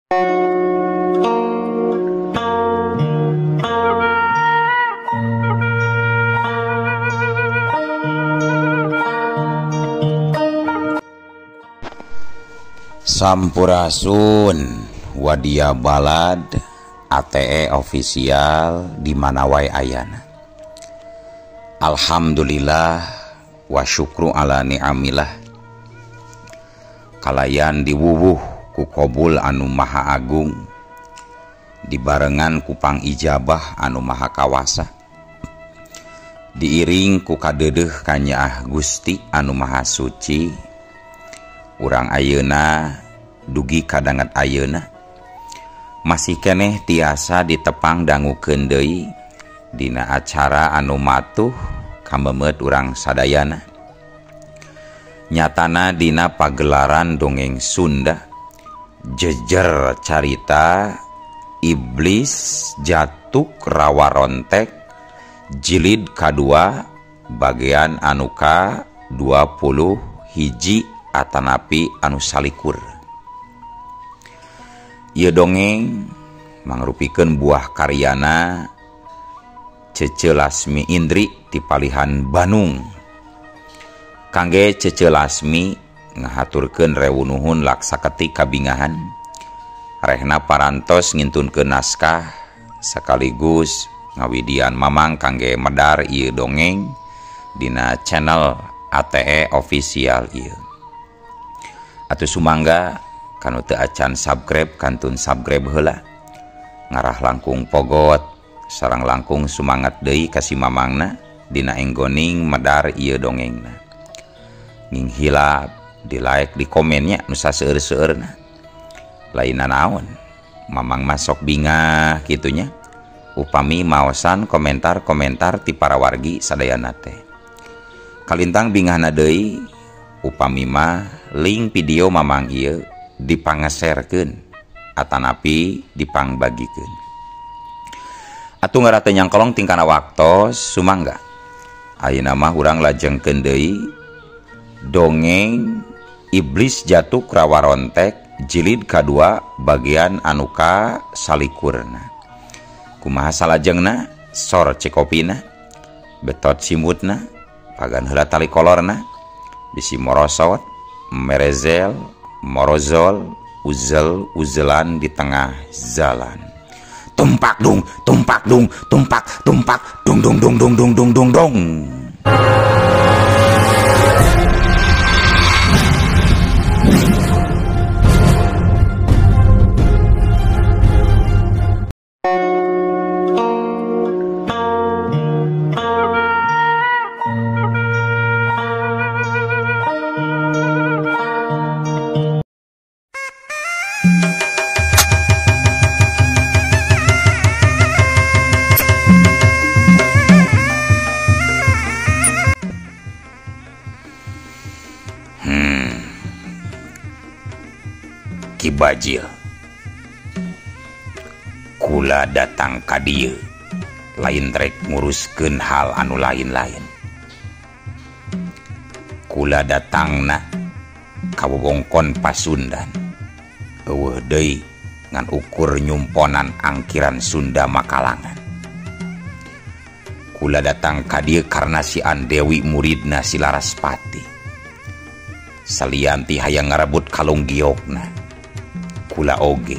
Sampurasun Wadia Balad ATE official di mana wae ayana. Alhamdulillah wa syukru ala ni'amillah. Kalayan diwuwuh ku Qobul anu maha agung, dibarengan ku pangijabah anu maha kawasa, diiring ku kadeudeuh ka Nyaah Gusti anu maha suci. Urang ayeuna dugi kadangat ayeuna masih keneh tiasa ditepang dangukeun deui dina acara anu matuh kamemet urang sadayana. Nyatana dina pagelaran dongeng Sunda jejer carita Iblis Jatuk Rawarontek jilid kadua bagian anu ka 21 atanapi anu salikur. Ieu dongeng mangrupikeun buah karyana Cece Lasmi Indri ti Palihan Bandung. Kangge Cece Lasmi ngahaturkeun rewunuhun laksaketik kabingahan, rehna parantos ngintunkeun naskah sekaligus ngawidian mamang kangge medar ieu dongeng dina channel ATE official ieu. Atuh sumangga kanu teu acan subscribe kantun subscribe heula, ngarah langkung pogot sareng langkung sumangat deui ka si mamangna dina enggoning medar ieu dongengna. Nging hilap di like di komennya nu saseueur-seueurna. Lainna naon, mamang masok bingah kitunya upami maosan komentar-komentar ti para wargi sadayana teh. Kalintang bingahna deui upami mah link video mamang ieu dipangaserkeun atanapi dipangbagikeun. Atuh ngarateu nyangkolong tingkana waktos sumangga ayeuna mah urang lajengkeun deui dongeng Iblis Jatuk Rawarontek jilid kadua bagian anu ka salikurna. Kumaha salajengna sor cekopina betot simutna pagan heula tali kolorna bisi morosot merezel morozol uzel-uzelan di tengah jalan. Tumpak dung tumpak dung tumpak tumpak dung dung dung dung dung dung dung dung. Ki Bajil, kula datang ka dieu lain rek nguruskeun hal anu lain-lain. Kula datangna ka wewengkon Pasundan, eueuh deui ngan ukur nyumponan angkiran Sunda Makalangan. Kula datang ka dieu karna si Andewi muridna si Laraspati. Salianti hayang ngarebut kalung giokna, kula oge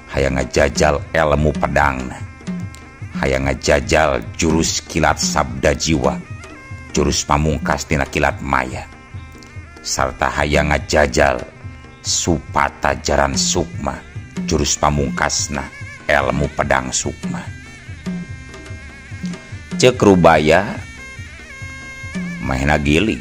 hayang ngajajal ilmu pedangna, hayang ngajajal jurus kilat sabda jiwa, jurus pamungkas dina kilat maya, sarta hayang ngajajal supata jaran sukma, jurus pamungkasna ilmu pedang sukma. Ceuk rubaya mahna giling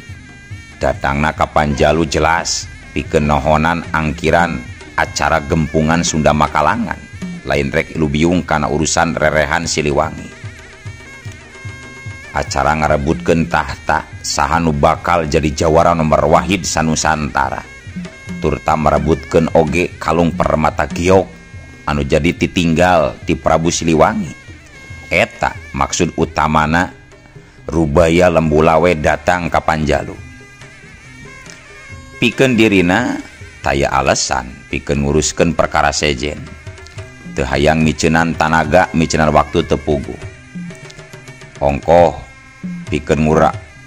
datangna ka Panjalu jelas pikeun nohonan angkiran acara gempungan Sunda Makalangan, lain rek ilubiung kana urusan rerehan Siliwangi. Acara ngarebutkeun tahta saha nu bakal jadi jawara nomor wahid sanusantara, turta merebutkeun oge kalung permata giok anu jadi titinggal ti Prabu Siliwangi. Eta maksud utamana rubaya Lembulawe datang ka Panjalu. Pikeun dirina taya alasan pikeun nguruskeun perkara sejen, teu hayang micenan tanaga micenan waktu teu puguh. Ongkoh pikeun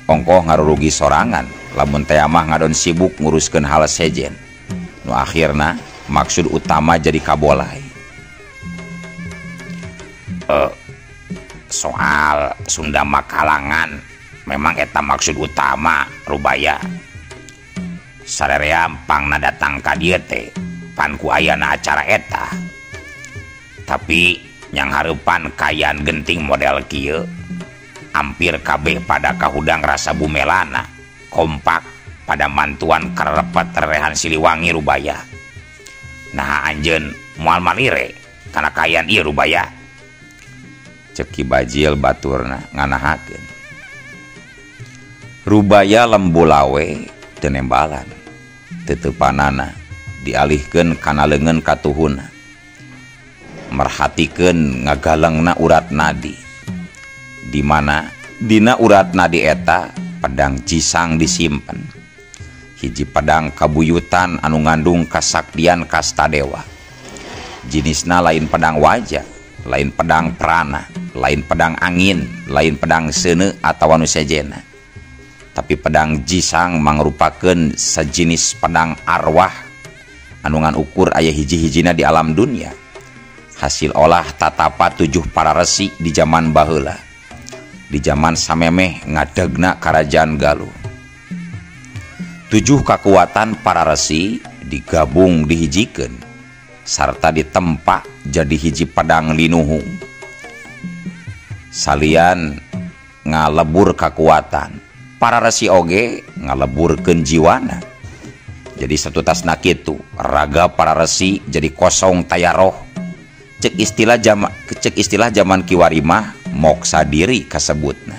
ongkoh ngarurugi sorangan lamun teh mah ngadon sibuk nguruskeun hal sejen, nu akhirna maksud utama jadi kabolai. Soal Sunda Makalangan memang eta maksud utama rubaya. Sarerea pangna datang ka dieu teh pan ku ayana acara eta. Tapi yang hareupan kayan genting model kieu hampir kabeh pada kahudang rasa bumelana kompak pada mantuan karepet rerehan Siliwangi rubaya. Nah anjeun moal malire kana kayan ieu rubaya. Cek Ki Bajil baturna nganahakeun. Rubaya Lembulawe teu nembalan, teutepanana dialihkeun kana leungeun katuhuna, merhatikeun ngagalengna urat nadi, di mana dina urat nadi eta pedang cisang disimpen, hiji pedang kabuyutan anu ngandung kasaktian Kastadewa. Jenisna lain pedang wajah, lain pedang prana, lain pedang angin, lain pedang seuneu atawa nu sejena. Tapi pedang jisang mangrupakeun sejenis pedang arwah anu ngan ukur aya hiji-hijina di alam dunia, hasil olah tatapa 7 para resi di zaman baheula, di zaman samemeh ngadegna Karajaan Galuh. 7 kekuatan para resi digabung dihijikeun sarta ditempa jadi hiji pedang linuhung. Salian ngalebur kekuatan, para resi oge ngaleburkeun jiwana. Jadi satutasna kitu, raga para resi jadi kosong taya roh. Cek istilah zaman kiwari mah moksa diri kasebutna.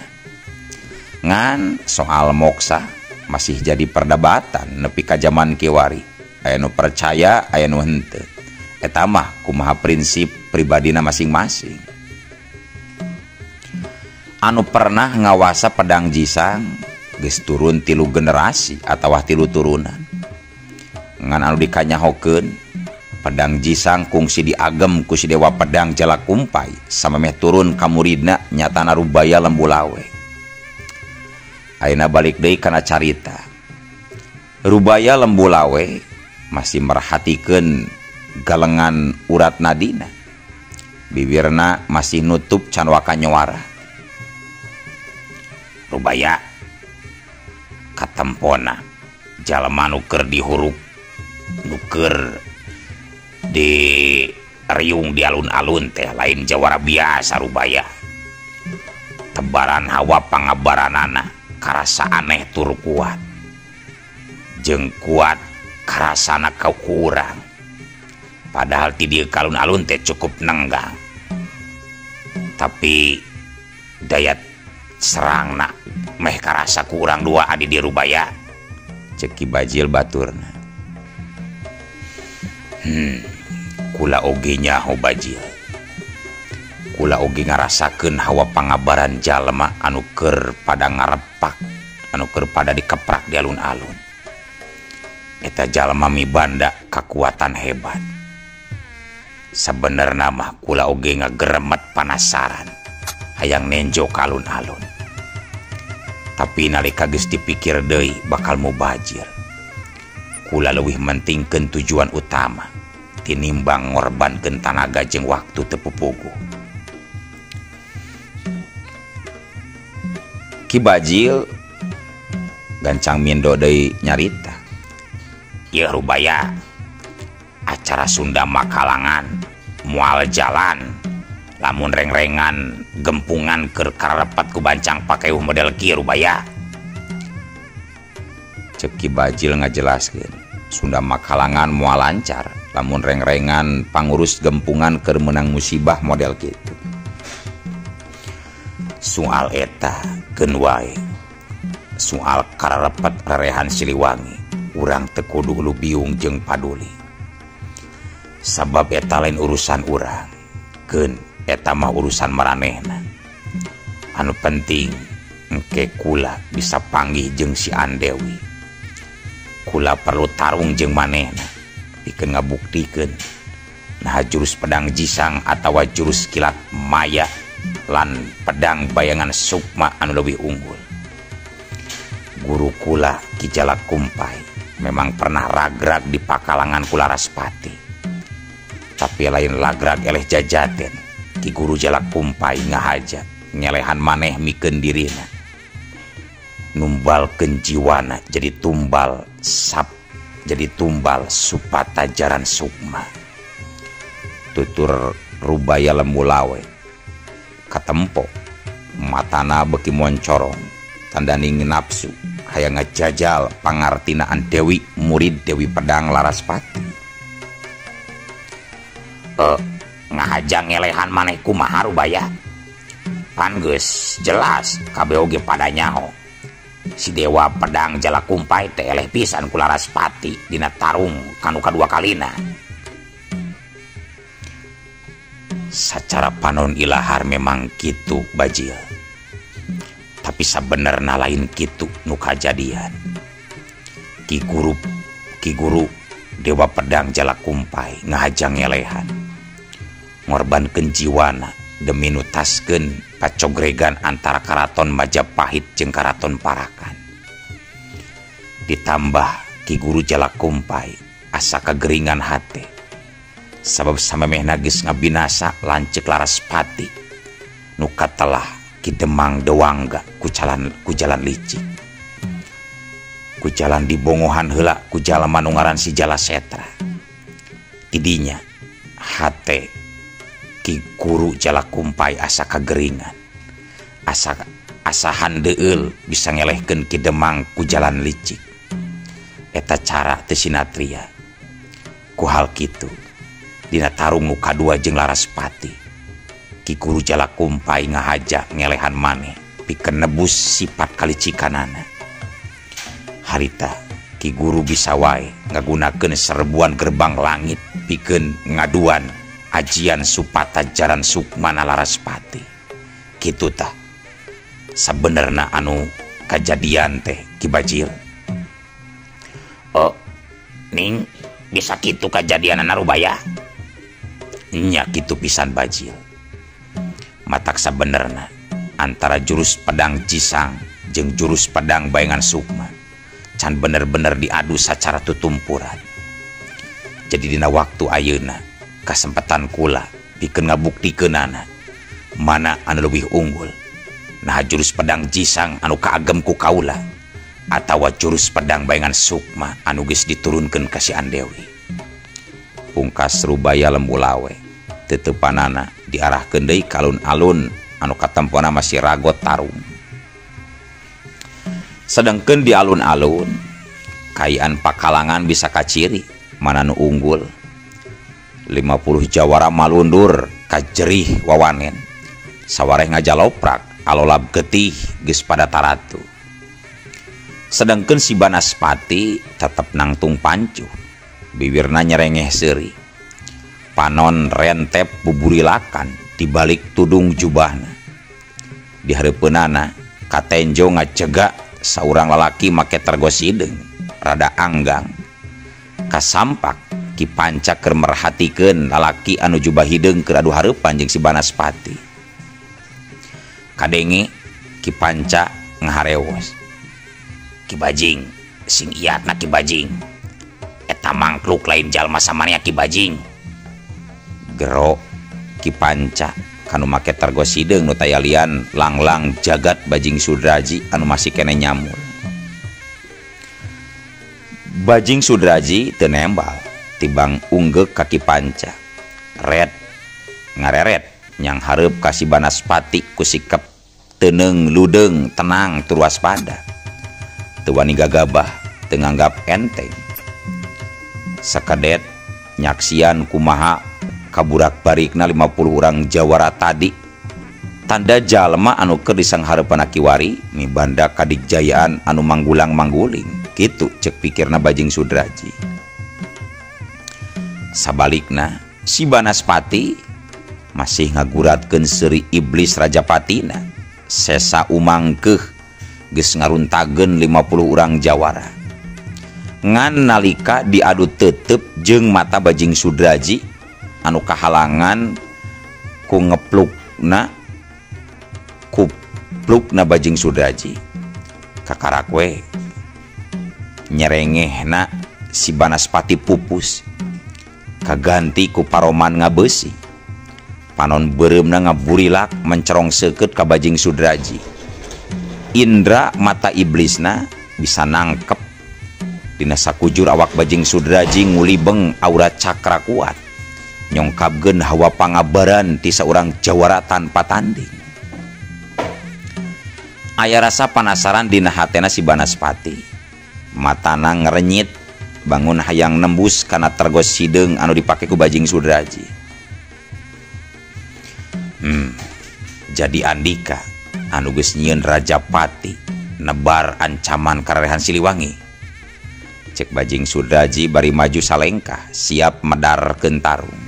Ngan soal moksa masih jadi perdebatan nepi ka zaman kiwari. Aya nu percaya, aya nu henteu. Eta mah kumaha prinsip pribadina masing-masing. Anu pernah ngawasa pedang jisang geus turun 3 generasi atawa 3 turunan. Ngan anu dikanyahokeun pedang jisang kungsi diagem ku si dewa pedang Jalakumpai samemeh turun ka muridna nyatana Rubaya Lembulawe. Ayeuna balik deui kana carita. Rubaya Lembulawe masih merhatikeun galengan urat nadina. Bibirna masih nutup can waka nyuara. Rubaya katempona jalma nu keur dihuruk, nu keur di riung di alun-alun teh lain jawara biasa Rubaya. Tebaran hawa pangabaranana karasa aneh tur kuat, jeung kuat karasana ka kurang. Padahal ti dieu kalun-alun teh cukup nenggang, tapi daya serangna meh karasa kurang 2 adi di Rubaya. Cek Ki Bajil baturna. Kula oge nyaho Bajil. Kula oge ngarasakeun hawa pangabaran jalma anu keur pada ngarepak, anu keur pada dikeprak di alun-alun. Eta jalma mibanda kekuatan hebat. Sabenerna mah kula oge ngageremet panasaran hayang nenjo ka alun-alun. Tapi nalika geus dipikir deui bakal mubajir, kula leuwih mentingkeun tujuan utama tinimbang ngorbankeun tanaga jeung waktu teu pupuguh. Ki Bajil gancang mindo deui nyarita. Ieu Rubaya, acara Sunda Makalangan moal jalan lamun reng-rengan gempungan keur karepet ku bancang pakeuh model kieu Rubaya. Cek Ki Bajil ngajelaskeun, Sunda Makalangan moal lancar lamun reng-rengan pangurus gempungan keur meunang musibah model kitu. Soal eta keun wae. Soal karepet rerehan Siliwangi, urang teu kudu lubiung jeung paduli. Sabab eta lain urusan urang, keun eta mah urusan maranehna. Anu penting engke kula bisa panggih jeung si Andewi. kula perlu tarung jeung manehna pikeun ngabuktikeun nah jurus pedang jisang atawa jurus kilat maya lan pedang bayangan sukma anu leuwih unggul. Guru kula Ki Jalakumpai memang pernah ragrag di pakalangan kula Raspati, tapi lain lagrag eleh jajaten. Ki Guru Jalakumpai ngahaja ngelehan maneh mikeun dirina, numbalkeun jiwana jadi tumbal supata jaran sukma. Tutur rubaya lembulawe katempo matana beki moncorong tandaning nafsu hayang ngajajal pangartinaan Dewi murid Dewi Pedang Laraspati. Ngahaja ngelehan maneh kumaha rubaya? Pan geus jelas kabeh oge pada nyaho si Dewa Pedang Jalakumpai teh eleh pisan ku Laraspati dina tarung kanu kadua kalina. Sacara panon ilahar memang kitu Bajil, tapi sabenerna lain kitu nu kajadian. Ki Guru Dewa Pedang Jalakumpai ngahajang ngelehan ngorbankeun jiwana demi nutaskeun pacogregan antara Karaton Majapahit jeung Karaton Parakan. Ditambah Ki Guru Jalakumpai asa kageringan hate sabab samemehna geus ngabinasa lanceuk Laraspati nu katelah Ki Demang Dewangga ku jalan licik, ku jalan dibongohan heula ku jalma nu ngaran si Jalasetra. Tidinya hate Ki Guru Jalakumpai asa kageringan, asa handeul bisa ngelehkeun Ki Demang ku jalan licik. Eta cara teu sinatria. Ku hal kitu dina tarung nu kadua jeung Laraspati, Ki Guru Jalakumpai ngahaja ngelehan maneh pikeun nebus sifat kalicikanana. Harita Ki Guru bisa wae ngagunakeun serbuan gerbang langit pikeun ngaduan ajian supata jaran sukmana Laraspati. Kitu tah sabenerna anu kajadian teh Ki Bajil. Ning bisa kitu kajadianana rubaya? Nya kitu pisan Bajil. Matak sabenerna antara jurus pedang jisang jeung jurus pedang bayangan sukma can bener-bener diadu sacara tutumpuran. Jadi dina waktu ayeuna kasempatan kula pikeun ngabuktikeunana mana anu leuwih unggul, nah jurus pedang jisang anu kaagem ku kaula atawa jurus pedang bayangan sukma anu geus diturunkeun ka si Andewi. Pungkas rubaya lembulawe tetepanana diarahkeun deui ka alun-alun anu katempona masih ragot tarung. Sedengkeun di alun-alun kayaan pakalangan bisa kaciri mana nu unggul. 50 jawara malundur kajerih wawanen sawareh ngajaloprak alolab getih geus pada taratu. Sedengkeun si Banaspati tetep nangtung pancu, bibirna nyerengeh seuri, panon rentep buburilakan di balik tudung jubahna. Di hareupeunana katenjo ngacegak saurang lalaki make tergos hideung rada anggang. Kasampak Ki Panca keur merhatikeun lalaki anu jubah hideung keur adu hareupan jeung si Banaspati. Kadenge Ki Panca ngahareos, "Ki Bajing, sing iatna Ki Bajing. Eta mangkluk lain jalma samanea Ki Bajing." Gero Ki Panca kanu make tergos hideung nu tayalian langlang jagat Bajing Sudraji anu masih kene nyamul. Bajing Sudraji teu nembal tibang unggek ka Ki Panca. Red ngareret nyang hareup ka si Banaspati ku sikap teuneng ludeung tenang tur waspada. Teu wani gagabah teu nganggap enteng. Sakadet nyaksian kumaha kaburak-barikna 50 urang jawara tadi tanda jalma anu keur disanghareupan kiwari mibanda kadigjayaan anu manggulang-mangguling. Kitu cek pikirna Bajing Sudraji. Sabalikna si Banaspati masih ngaguratkeun seuri iblis Rajapatina sesa umangkeuh geus ngaruntageun 50 urang jawara. ngan nalika diadu tetep jeung mata Bajing Sudraji anu kahalangan ku kuplukna Bajing Sudraji kakarakwe nyerengehna si Banaspati pupus kaganti ku paroman ngabeusi panon beureumna ngaburilak mencerong seukeut ka Bajing Sudraji. Indra mata iblisna bisa nangkep dina sakujur awak Bajing Sudraji ngulibeng aura cakra kuat nyongkapkeun hawa pangabaran ti saurang jawara tanpa tanding. Aya rasa penasaran dina hatena si Banaspati, matana ngerenyit bangun hayang nembus kana tergos sideung anu dipake ku Bajing Sudraji. Jadi Andika anu geus nyieun Rajapati nebar ancaman karehan Siliwangi. Cek Bajing Sudraji bari maju salengkah siap medarkeun tarung.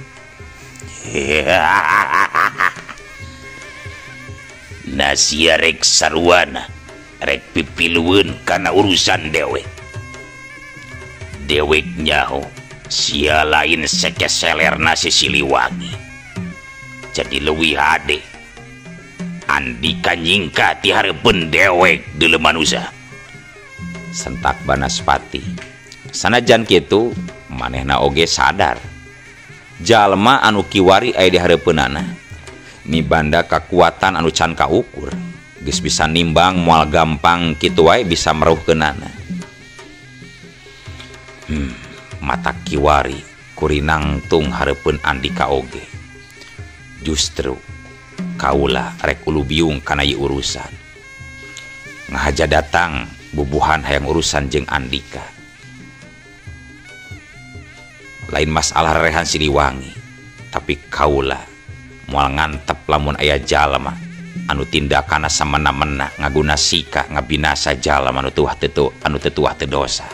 Nasia rek saruana rek pipilueun kana urusan dewek. Dewek nyaho sia lain sekeselerna si Siliwangi. Jadi leuwih hade Andika nyingka ti hareupeun dewek deuleu manusia. Sentak Banaspati. Sanajan kitu manehna oge sadar jalma anu kiwari aya di hareupeunana mibanda kakuatan anu can kaukur geus bisa nimbang moal gampang kitu wae bisa meruhkeunana. Mata kiwari kurinangtung hareupeun Andika oge. Justru kaula rek ulu biung kana ieu urusan. Ngahaja datang bubuhan hayang urusan jeung Andika. Lain masalah rehan Siliwangi, tapi kaula moal ngantep lamun aya jalma anu tindakana samena-mena ngaguna sika ngabinasa jalma anu teu dosa.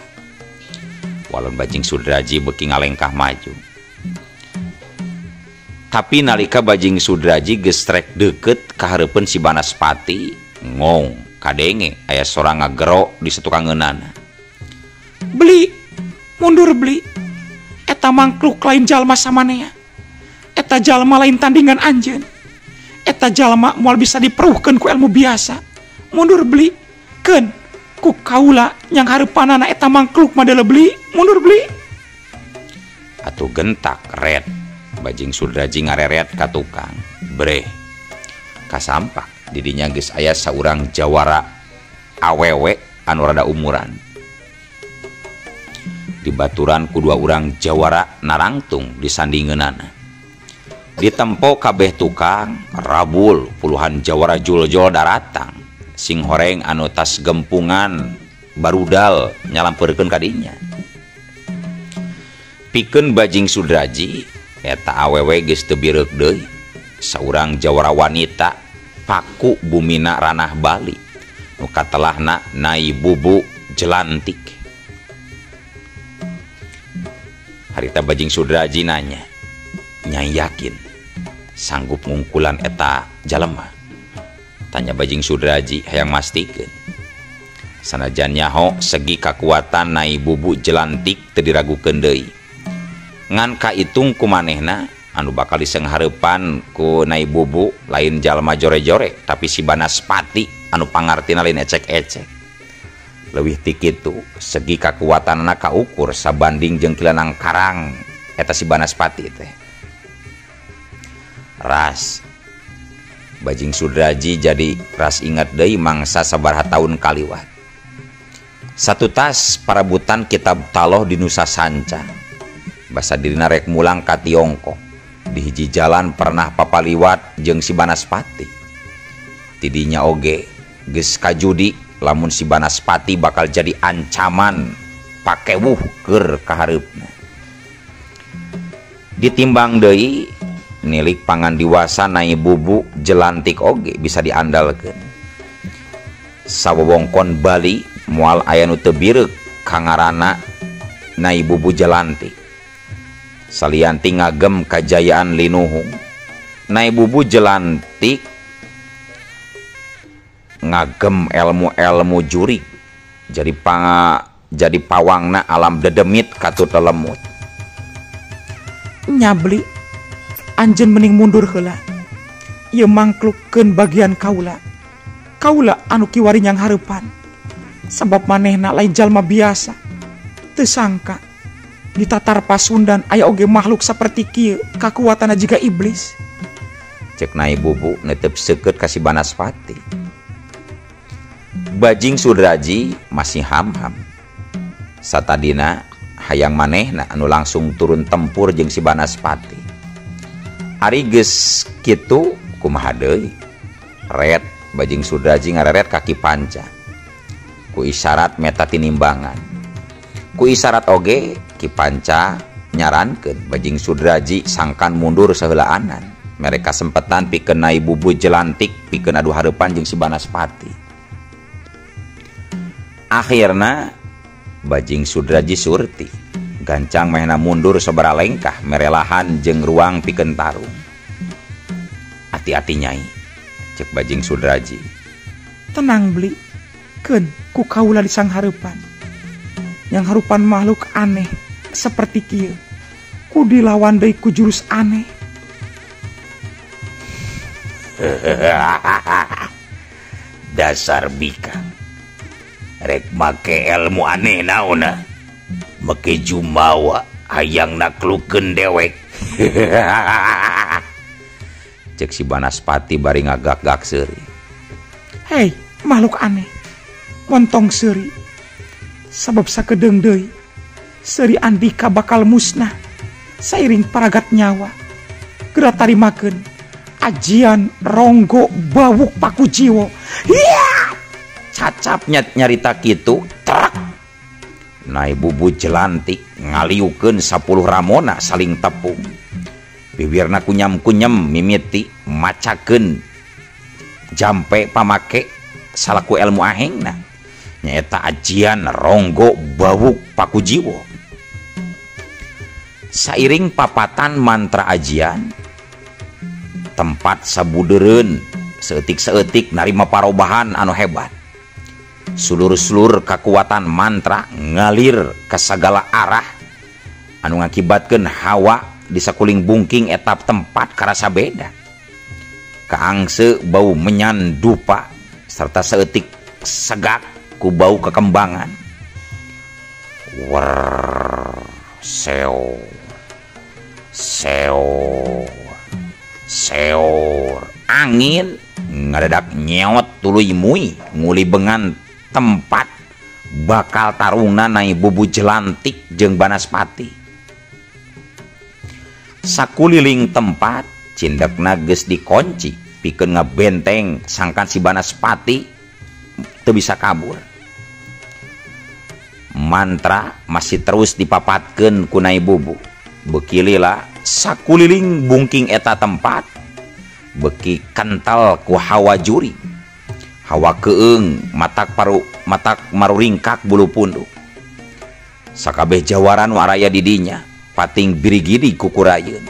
Walon Bajing Sudraji beuki ngalengkah maju. Tapi nalika Bajing Sudraji geus rek deukeut ka hareupeun si Banaspati, ngong kadenge aya sorang ngagero di satukangeunana. "Beli, mundur beli. Eta mangkluk lain jalma samanea. Eta jalma lain tandingan anjeun. Eta jalma moal bisa diperuhkeun ku ilmu biasa. Mundur beli. Keun ku kaula nyang hareupanana eta mangkluk madele beli, mundur beli." Atuh gentak red Bajing Sudraji ngareret ka tukang. Bre, kasampak didinya geus aya saurang jawara awewe anu rada umuran. Dibaturan ku dua urang jawara narangtung disandingeunana. Ditempo kabeh tukang rabul puluhan jawara jul-jul daratang sing horeng anu tas gempungan barudal nyalampeurkeun ka dinya. Pikeun Bajing Sudraji eta awewe geus teu bireuk deui. Saurang jawara wanita paku bumina ranah Bali nu katelahna Nyai Bubu Jelantik. Harita Bajing Sudraji nanya, "Nyai yakin sanggup ngungkulan eta jalema?" Tanya Bajing Sudraji hayang mastikeun. Sanajan nyaho segi kakuatan Nyai Bubu Jelantik teu diragukeun deui. Ngan kaitung ku manehna anu bakal disenghareupan ku Nyai Bubu lain jalma jore-jore tapi si Banaspati anu pangartina lain ecek-ecek. Leuwih ti kitu segi kakuatanna kaukur sabanding jeung kilanang karang eta si Banaspati teh. Ras Bajing Sudraji jadi ras ingat deui mangsa sabaraha taun kaliwat. Satu tas parabutan kitab taloh di Nusa Sanca. Basa dirina rek mulang ka Tiongkok. Di hiji jalan pernah papaliwat jeung si Banaspati. Tidinya oge geus kajudi lamun si Banaspati bakal jadi ancaman pakewuh keur ka hareupna. Ditimbang deui nilik pangandiwasa Nyai Bubu Jelantik oge bisa diandalkeun. Sawewongkon Bali moal aya nu teu bireuk kangarana Nyai Bubu Jelantik. Salianti ngagem kajayaan linuhung, Nyai Bubu Jelantik ngagem ilmu-ilmu jurig. Jadi jadi pawangna alam dedemit katut lelemut. Nyabli, anjeun mending mundur heula. Ieu mangklukkeun bagian kaula. Kaula anu kiwari nyang hareupan. Sabab manehna lain jalma biasa. Teu sangka di tatar Pasundan aya oge makhluk saperti kieu kakuatanna jiga iblis. Cek Nyai Bubu netep seukeut ka si Banaspati. Bajing Sudraji masih ham-ham. Satadina hayang manehna anu langsung turun tempur jeung si Banaspati. Ari geus kitu kumaha deui? Ret Bajing Sudraji ngareret kaki panca. Ku isyarat meta tinimbangan. Ku isyarat oge Ki Panca nyarankeun Bajing Sudraji sangkan mundur saheulaanan. Mereka sempetan pikeun Nyai Bubu jelantik pikeun adu hareupan jeung si Banaspati. Akhirna Bajing Sudraji surti gancang mehna mundur sabaraha lengkah merelahan jeung ruang pikeun tarung. Hati-hati Nyai, cek Bajing Sudraji. Tenang Bli, keun ku kaula di sang hareupan. Yang harupan makhluk aneh seperti kieu ku dilawan deui ku jurus aneh. Dasar bika rek make ilmu aneh naona make jumawa hayang naklukeun dewek. Cek si Banaspati bari ngagak-gak seuri. Hei makhluk aneh, montong seuri. Sabab sakedeung deui seuri Andika bakal musnah sairing paragat nyawa. Geura tarimakeun ajian Ronggo Bawuk Pakujiwo. Hiya! Cacap nyarita kitu, trak. Nyai Bubu jelantik ngaliukeun 10 ramona saling tepung. Bibirna kunyam-kunyem mimiti macakeun jampe pamake salaku ilmu ahengna nyaeta ajian Ronggo Bawuk Pakujiwo. Sairing papatan mantra ajian, tempat sabudeureun seeutik-seeutik narima parobahan anu hebat. Sulur-sulur kakuatan mantra ngalir ke sagala arah anu ngakibatkeun hawa di sakuling bungking etap tempat karasa beda. Kaangse bau menyan dupa serta seeutik segak ku bau kekembangan. Wer seo seo seor angin ngadadak nyeot tuluy mui nguli bengan tempat bakal tarungna Nyai Bubu jelantik jeung Banaspati. Sakuliling tempat cindekna geus dikunci pikeun ngabenteng sangkan si Banaspati teu bisa kabur. Mantra masih terus dipapatkeun ku Nyai Bubu. Beuki lila sakuliling bungking eta tempat beuki kental ku hawa juri. Hawa keung matak maruringkak bulu punduk. Sakabeh jawaran waraya didinya pating birigidi kukurayeun.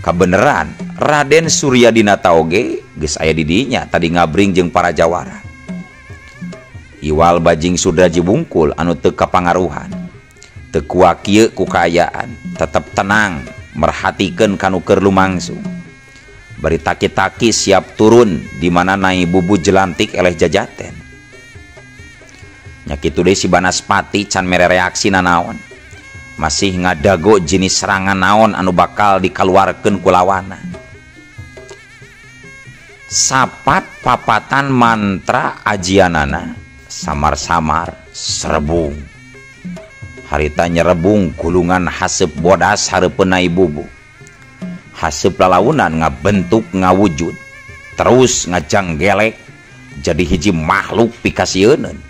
Kabeneran Raden Suryadinata oge geus aya didinya tadi ngabring jeung para jawara. Iwal Bajing Sudraji bungkul anu teu kapangaruhan, teu kuat kieu ku kaayaan, tetep tenang merhatikeun kanu keur lumangsung. Bari taki-taki siap turun di mana Nyai Bubu jelantik eleh jajaten. Nya kitu deui si Banaspati can mere reaksi nanaon. Masih ngadago jenis serangan naon anu bakal dikaluarkeun ku lawanna. Sapat papatan mantra ajianana samar-samar serebung. Harita nyerebung gulungan haseup bodas hareupeun Nyai Bubu. Haseup lalaunan ngabentuk ngawujud terus ngajanggelek jadi hiji makhluk pikasieun.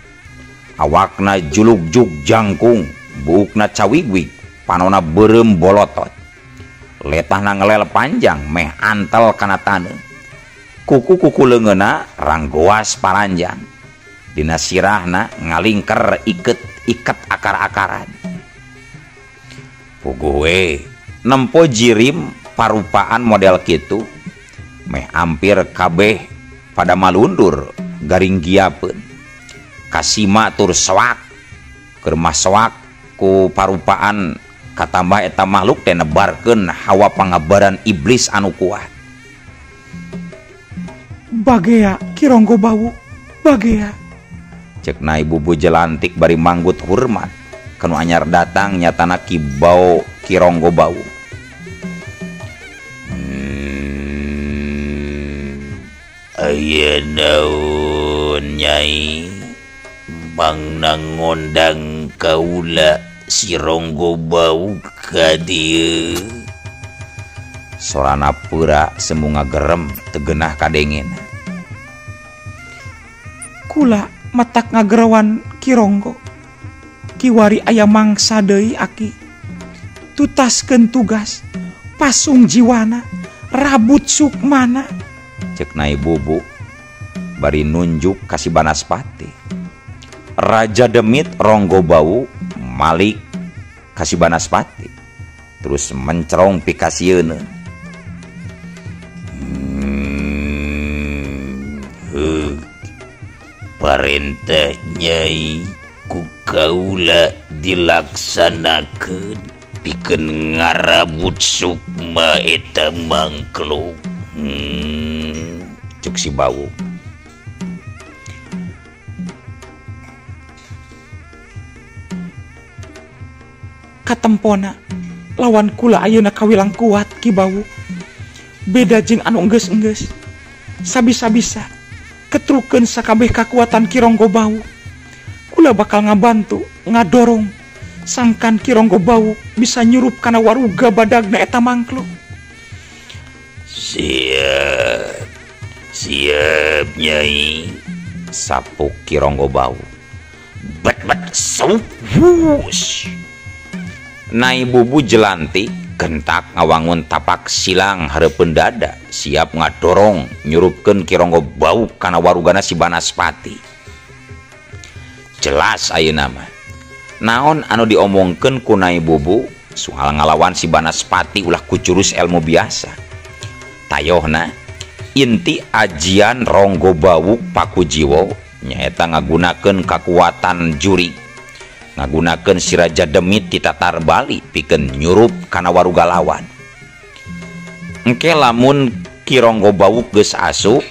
Awakna julug-jug jangkung, buukna cawigwig, panona beureum bolotot. Letahna ngelel panjang meh antel kana taneuh. Kuku-kuku leungeunna ranggoas paranjang. Dina sirahna ngalingker iket akar-akaran. Puguh we nempo jirim parupaan model kitu meh hampir kabeh pada malundur garing giapeun kasima tur sewak keur maswak ku parupaan katambah eta makhluk teh nebarkeun hawa pangabaran iblis anu kuat. Bagea Kironggo Bawu, bagea. Cek Nyai Bubu jelantik bari manggut hormat kanu anyar datang nyatana Kibau Kironggo Bawu. Aya naon Nyai? Mangna ngondang kaula si Ronggo Bawu ka dieu. Sorana pura semu ngagerem tegenah kadengin. Kula matak ngagerawan Kironggo. Kiwari aya mangsa deui aki. Tutaskeun tugas, pasung jiwana, rabut sukmana. Cek Nyai Bubu bari nunjuk ka si Banaspati. Raja Demit Ronggo Bawu malik ka si Banaspati terus mencerong pikasieun. Parentah Nyai ku kaula dilaksanakeun pikeun ngarabut sukma eta mangkluk. Cuk si Bawu. Katempona lawan kula ayeuna kawilang kuat Ki Bawu. Beda jeung anu enggeus-enggeus. Sabisa-bisa ketrukeun sakabeh kakuatan Kironggo Bawu. Kula bakal ngabantu, ngadorong sangkan Kironggo Bawu bisa nyurup kana waruga badagna eta mangkluk. Siap Nyai. Sapuk Kironggo Bawu. Bet sup wush. Nyai Bubu jelantik gentak ngawangun tapak silang hareupeun dada siap ngadorong nyurupkeun Kironggo Bawu kana warugana si Banaspati. Jelas ayeuna mah naon anu diomongkeun ku Nyai Bubu soal ngalawan si Banaspati ulah ku jurus ilmu biasa. Tayohna inti ajian Ronggo Bawu Pakujiwo nyaeta ngagunakeun kakuatan juri, ngagunakeun si Raja Demit ti tatar Bali pikeun nyurup kana waruga lawan. Engke lamun Kironggo Bawu geus asup,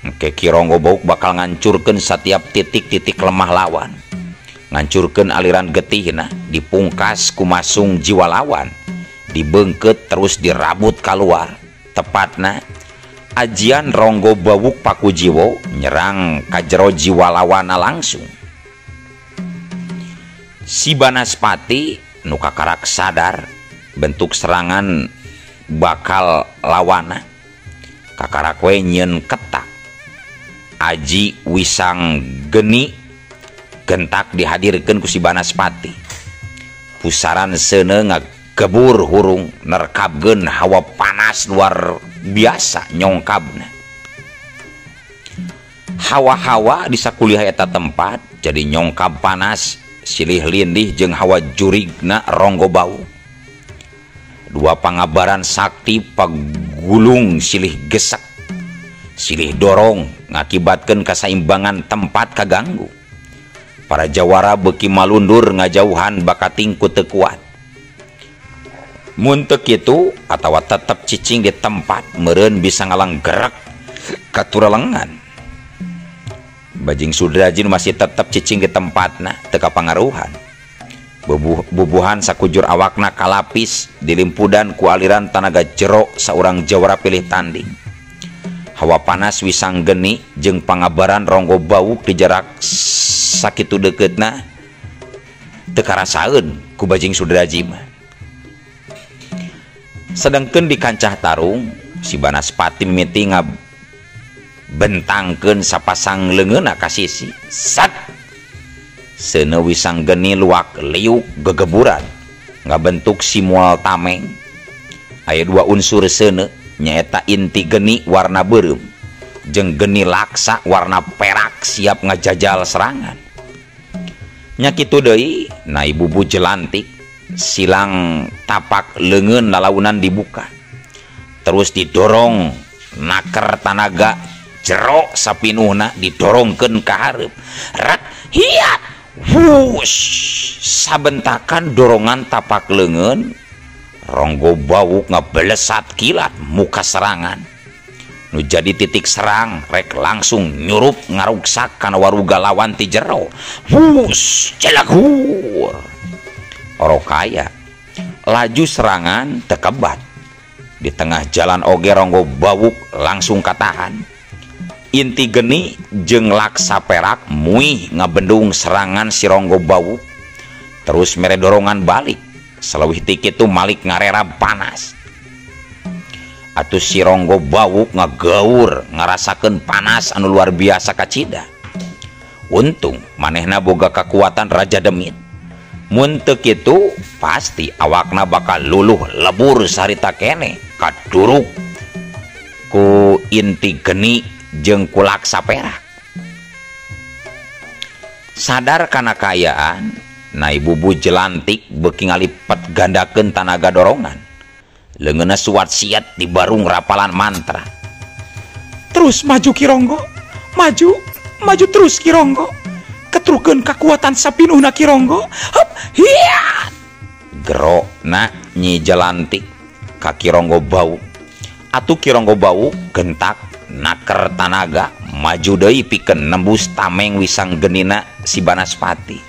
engke Kironggo Bawu bakal ngancurkeun setiap titik-titik lemah lawan, ngancurkeun aliran getihna, dipungkas ku masung jiwa lawan, dibeungkeut terus dirabut keluar. Tepatna ajian Ronggo Bawu Pakujiwo nyerang ka jero jiwa lawana langsung. Si Banaspati nu kakarak sadar bentuk serangan bakal lawana, kakarak we nyeun ketak. Aji Wisang Geni gentak dihadirkeun ku si Banaspati. Pusaran seuneu ngagebur hurung nerkabkeun hawa panas luar biasa nyongkabna. Hawa-hawa di sakuliah eta tempat jadi nyongkab panas silih lindih jeung hawa jurigna Ronggo Bawu. Dua pangabaran sakti pagulung silih gesek, silih dorong ngakibatkeun kasaimbangan tempat kaganggu. Para jawara beuki malundur ngajauhan bakating ku teu kuat. Mun teu kitu atawa tetep cicing di tempat meureun bisa ngalang gerak katuralengan. Bajing Sudrajin masih tetep cicing di tempatna teu kapangaruhan. Bubuhan sakujur awakna kalapis dilimpudan ku aliran tanaga jero saurang jawara pilih tanding. Hawa panas Wisang Geni jeung pangabaran Ronggo Bawu di jarak sakitu deuketna teu karasaeun ku Bajing Sudrajin. Sedangkeun di kancah tarung si Banaspati mimiti ngabentangkeun sapasang leungeunna ka sisi. Sat seuneu Wisang Geni luak liuk gegeburan ngabentuk si moal tameng. Aya dua unsur seuneu nyaeta inti geni warna beureum jeung geni laksa warna perak siap ngajajal serangan. Nya kitu deui Nyai Bubu jelantik silang tapak leungeun lalaunan dibuka terus didorong naker tanaga jero sapinuhna didorongkeun ka hareup. Rat hiat Sabentakan dorongan tapak leungeun Ronggo Bawuk ngebelesat kilat muka serangan. Nu jadi titik serang rek langsung nyurup ngaruksak kana waruga lawan ti jero. Celakur. Orokaya laju serangan tekebat. Di tengah jalan oge Ronggo Bawuk langsung katahan. Inti geni jeung Laksa Perak muih ngabendung serangan si Ronggo Bawuk. Terus mere dorongan balik. Selewih tikit tuh Malik ngarera panas. Atuh si Ronggo Bawuk ngagaur ngarasakeun panas anu luar biasa kacida. Untung manehna boga kekuatan Raja Demit. Mun teu kitu pasti awakna bakal luluh lebur sarita kene kaduruk ku inti geni jeung ku Laksa Perak. Sadar kana kayaan Nai Bubu jelantik beuki ngalipet gandakeun tanaga dorongan. Leungeunna suat siat di barung rapalan mantra. Terus maju Ki Ronggo, maju terus Ki Ronggo. Ketrukeun kekuatan sapinuhna Ki Ronggo. Hup, hiat. Gerona Nyi jelantik ka Ki Ronggo Bawuk. Atuh Ki Ronggo Bawuk gentak naker tanaga maju deui pikeun nembus tameng wisang genina si Banaspati.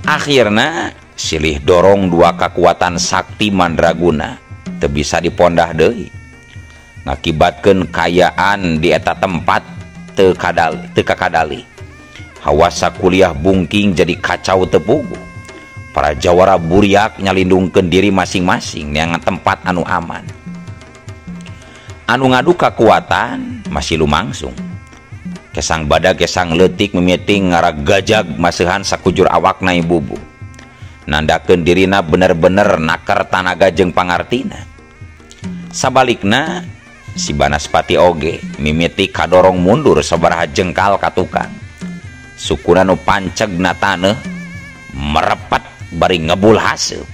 Akhirna silih dorong dua kekuatan sakti mandraguna teu bisa dipondah deui. Ngakibatkeun kayaan di eta tempat teu kakadali. Hawasa kuliah bungking jadi kacau teu puguh. Para jawara buriak nyalindungkeun diri masing-masing neangan tempat anu aman. Anu ngadu kekuatan masih lumangsung. Kesang badag kesang leutik mimiting ngarag gajag maseuhan sakujur awak Nai Bubu. Nandakeun dirina bener-bener naker tanaga jeung pangartina. Sabalikna si Banaspati oge mimiti kadorong mundur sabaraha jengkal ka tukang. Sukuna nu pancegna taneuh merepet bari ngebul haseup.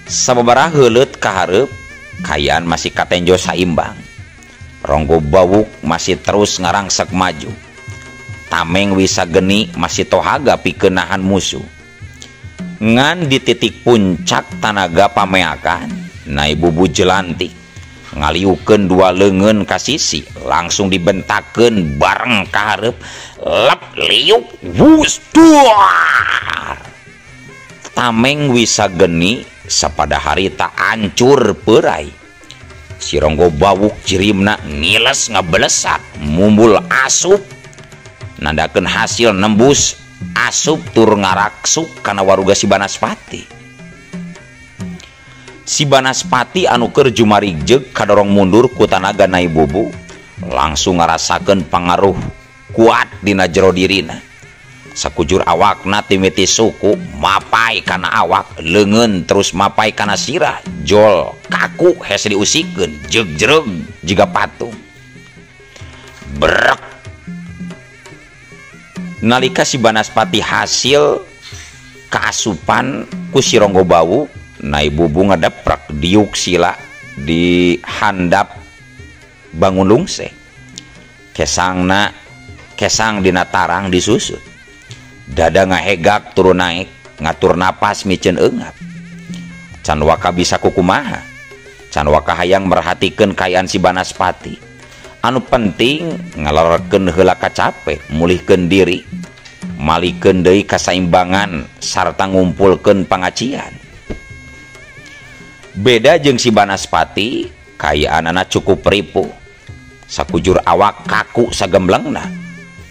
Sababaraha heuleut ka hareup kayaan masih katenjo saimbang. Ronggo Bawuk masih terus ngarangsek maju. Tameng Wisageni masih tohaga pikeun nahan musuh. Ngan di titik puncak tanaga pameakan, Nai Bubu jelantik ngaliukeun dua leungeun ka sisi, langsung dibentakeun bareng ka hareup, lep liuk wus duar. Tameng Wisageni sapada harita hancur peurai. Si Ronggo Bawuk jirimna ngiles ngabelesat mumbul asup. Nandakeun hasil nembus asup tur ngaraksuk kana waruga si Banaspati. Si Banaspati anu keur jumarigjeg kadorong mundur ku tanaga Nai Bubu langsung ngarasakeun pangaruh kuat dina jero dirina. Sakujur awakna timiti suku mapai kana awak, leungeun terus mapai kana sirah, jol kaku hese diusikeun jeug-jereug jiga patung. Brek. Nalika si Banaspati hasil kaasupan ku si Ronggo Bawuk, Nai Bubu ngadeprek diuk sila di handap bangun lungse. Kesang dina tarang disusut. Dada ngahegak turun naik ngatur napas micen eungap. Can waka bisa kukumaha. Can waka hayang merhatikeun kayaan si Banaspati. Anu penting ngalarekeun heula kacape, mulihkeun diri, malikeun deui kasaimbangan sarta ngumpulkeun pangacian. Beda jeung si Banaspati, kayaanana cukup ripuh. Sakujur awak kaku sagemblengna.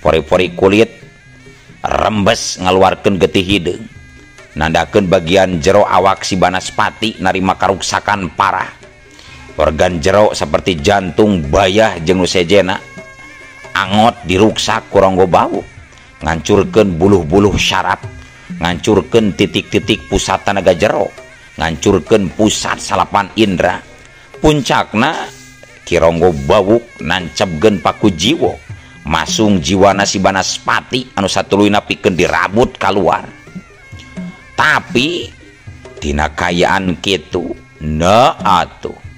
Pori-pori kulit rembes ngaluarkeun getih hideung. Nandakeun bagian jero awak si Banaspati narima karuksakan parah. Organ jero seperti jantung, bayah jeung nu sejena angot diruksak ku Ronggo Bawuk. Ngancurkeun buluh-buluh syaraf, ngancurkeun titik-titik pusat tanaga jero, ngancurkeun pusat salapan indra. Puncakna Ki Ronggo Bawuk nancebkeun paku jiwa, masung jiwana si Banaspati anu satuluyna pikeun dirabut kaluar. Tapi tina kayaan kitu na atuh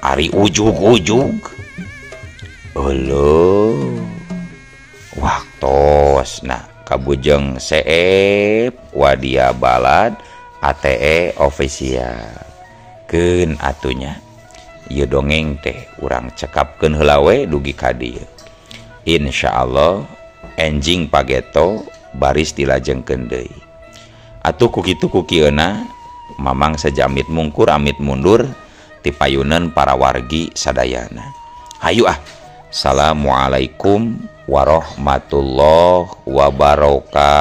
ari ujug-ujug eueuh waktosna Kabujeng Seep Wadia Balad ATE official keun atunya ieu dongeng teh urang cekapkeun heula we dugi ka dieu. Insyaallah enjing pageto baris dilajengkeun deui. Atuh ku kitu ku kieuna mamang sajamit mungkur amit mundur ti payuneun para wargi sadayana. Hayu ah. Assalamualaikum warahmatullahi wabarakatuh.